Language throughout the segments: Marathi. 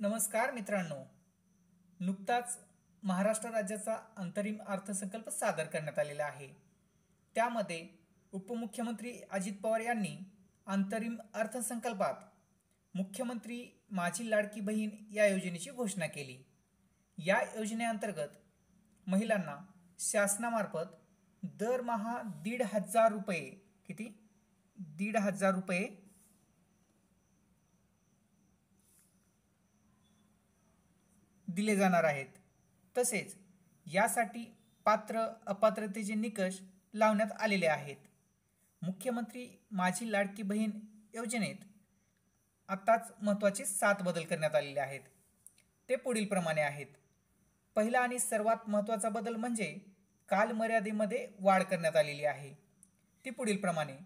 नमस्कार मित्रांनो. नुकताच महाराष्ट्र राज्याचा अंतरिम अर्थसंकल्प सादर करण्यात आलेला आहे. त्यामध्ये उपमुख्यमंत्री अजित पवार यांनी अंतरिम अर्थसंकल्पात मुख्यमंत्री माझी लाडकी बहीण या योजनेची घोषणा केली. या योजनेअंतर्गत महिलांना शासनामार्फत दरमहा 1,500 रुपये किती 1,500 रुपये दिले जाणार आहेत. तसेच यासाठी पात्र अपात्रतेचे निकष लावण्यात आलेले आहेत. मुख्यमंत्री माझी लाडकी बहीण योजनेत आताच महत्त्वाचे 7 बदल करण्यात आलेले आहेत. ते पुढील प्रमाणे आहेत. पहिला आणि सर्वात महत्त्वाचा बदल म्हणजे कालमर्यादेमध्ये वाढ करण्यात आलेली आहे. ती पुढील प्रमाणे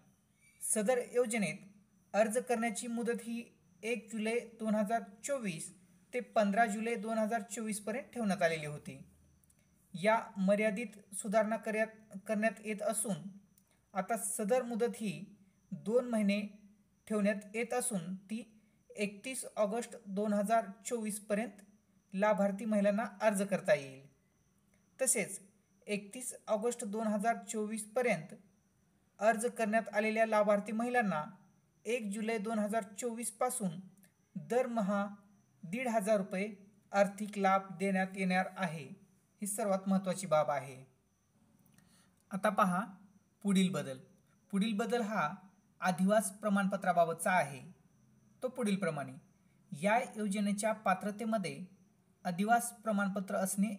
सदर योजनेत अर्ज करण्याची मुदत ही 1 जुलै 2024 ते 15 जुलै 2024 पर्यंत ठेवण्यात आलेली होती. या मर्यादित सुधारणा करण्यात येत असून आता सदर मुदत ही 2 महिने ठेवण्यात येत असून ती 31 ऑगस्ट 2024 पर्यंत लाभार्थी महिलांना अर्ज करता येईल. तसेच 31 ऑगस्ट 2024 पर्यंत अर्ज करण्यात आलेल्या लाभार्थी महिलांना 1 जुलै 2024 पासून दरमहा 1,500 रुपये आर्थिक लाभ देण्यात येणार आहे. ही सर्वात महत्त्वाची बाब आहे. आता पहा पुढील बदल हा अधिवास प्रमाणपत्राबाबतचा आहे. तो पुढील प्रमाणे या योजनेच्या पात्रतेमध्ये अधिवास प्रमाणपत्र असणे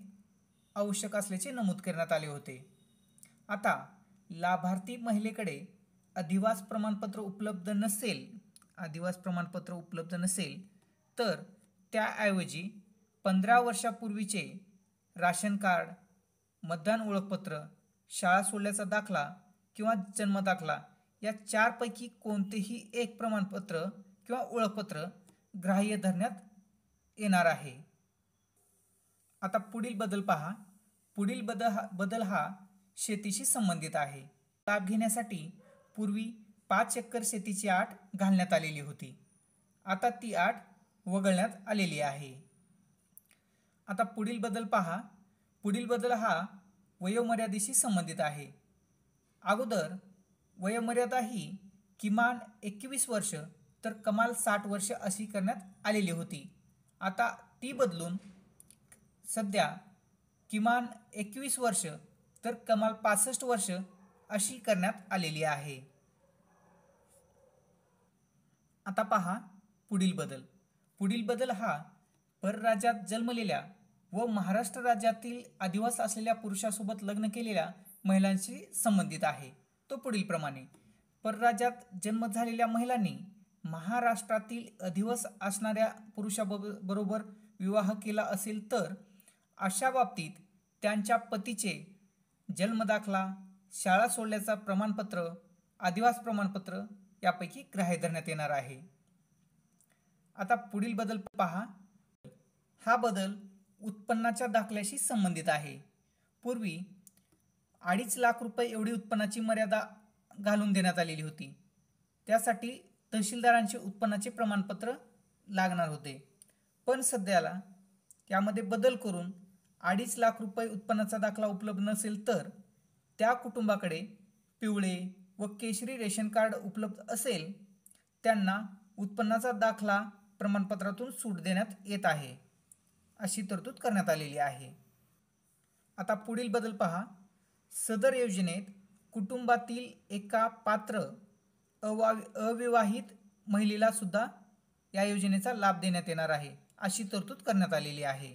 आवश्यक असल्याचे नमूद करण्यात आले होते. आता लाभार्थी महिलेकडे अधिवास प्रमाणपत्र उपलब्ध नसेल तर त्याऐवजी 15 वर्षापूर्वीचे राशन कार्ड, मतदान ओळखपत्र, शाळा सोडल्याचा दाखला किंवा जन्मदाखला या 4 पैकी कोणतेही एक प्रमाणपत्र किंवा ओळखपत्र ग्राह्य धरण्यात येणार आहे. आता पुढील बदल पहा. पुढील बदल हा शेतीशी संबंधित आहे. लाभ घेण्यासाठी पूर्वी 5 एकर शेतीची अट घालण्यात आलेली होती. आता ती अट वगळण्यात आलेली आहे. आता पुढील बदल पहा. पुढील बदल हा वयोमर्यादेशी संबंधित आहे. अगोदर वयोमर्यादा ही किमान 21 वर्ष तर कमाल 60 वर्ष अशी करण्यात आलेली होती. आता ती बदलून सध्या किमान 21 वर्ष तर कमाल 65 वर्ष अशी करण्यात आलेली आहे. आता पहा पुढील बदल हा परराज्यात जन्मलेल्या व महाराष्ट्र राज्यातील अधिवास असलेल्या पुरुषासोबत लग्न केलेल्या महिलांशी संबंधित आहे. तो पुढील प्रमाणे परराज्यात जन्म झालेल्या महिलांनी महाराष्ट्रातील अधिवास असणाऱ्या पुरुषाबरोबर विवाह केला असेल तर अशा बाबतीत त्यांच्या पतीचे जन्मदाखला, शाळा सोडल्याचा प्रमाणपत्र, अधिवास प्रमाणपत्र यापैकी ग्राह्य धरण्यात येणार आहे. आता पुढील बदल पहा. हा बदल उत्पन्नाच्या दाखल्याशी संबंधित आहे. पूर्वी 2.5 लाख रुपये एवढी उत्पन्नाची मर्यादा घालून देण्यात आलेली होती. त्यासाठी तहसीलदारांचे उत्पन्नाचे प्रमाणपत्र लागणार होते. पण सध्याला यामध्ये बदल करून 2.5 लाख रुपये उत्पन्नाचा दाखला उपलब्ध नसेल तर त्या कुटुंबाकडे पिवळे व केशरी रेशन कार्ड उपलब्ध असेल त्यांना उत्पन्नाचा दाखला प्रमाणपत्रातून सूट देण्यात येत आहे. अशी तरतूद करण्यात आलेली आहे. आता पुढील बदल पहा. सदर योजनेत कुटुंबातील एका पात्र अविवाहित महिलेला सुद्धा या योजनेचा लाभ देण्यात येणार आहे. अशी तरतूद करण्यात आलेली आहे.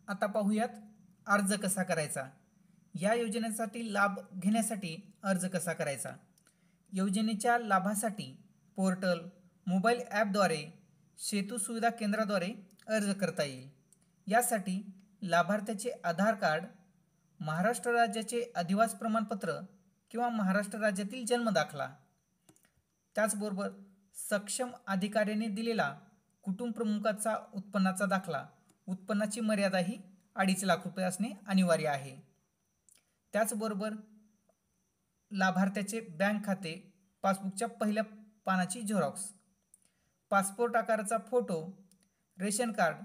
आता पाहूयात अर्ज कसा करायचा. या योजनेसाठी लाभ घेण्यासाठी अर्ज कसा करायचा. योजनेच्या लाभासाठी पोर्टल, मोबाईल ॲपद्वारे, सेतू सुविधा केंद्राद्वारे अर्ज करता येईल. यासाठी लाभार्थ्याचे आधार कार्ड, महाराष्ट्र राज्याचे अधिवास प्रमाणपत्र किंवा महाराष्ट्र राज्यातील जन्मदाखला, त्याचबरोबर सक्षम अधिकाऱ्याने दिलेला कुटुंब प्रमुखाचा उत्पन्नाचा दाखला, उत्पन्नाची मर्यादा ही 2.5 लाख रुपये असणे अनिवार्य आहे. त्याचबरोबर लाभार्थ्याचे बँक खाते पासबुकच्या पहिल्या पानाची झेरॉक्स, पासपोर्ट आकाराचा फोटो, रेशन कार्ड,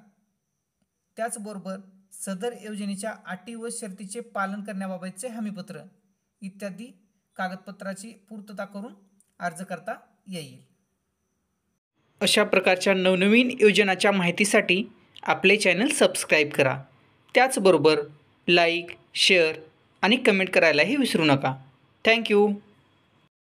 त्याचबरोबर सदर योजनेच्या अटी व शर्तीचे पालन करण्याबाबतचे हमीपत्र इत्यादी कागदपत्राची पूर्तता करून अर्ज करता येईल. अशा प्रकारच्या नवनवीन योजनांच्या माहितीसाठी आपले चॅनल सबस्क्राईब करा. त्याचबरोबर लाईक, शेअर आणि कमेंट करायलाही विसरू नका. थँक्यू.